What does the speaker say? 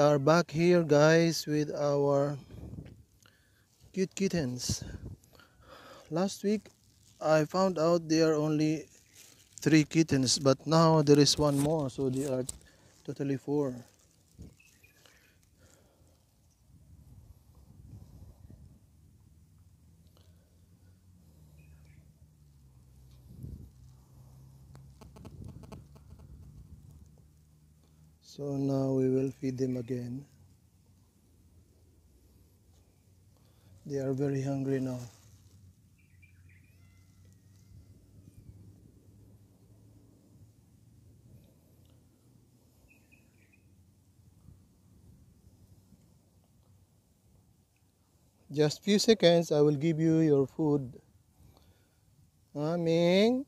Are back here guys with our cute kittens. Last week I found out there are only 3 kittens, but now there is one more, so they are totally 4. So now we will feed them again. They are very hungry now. Just few seconds, I will give you your food. Ming?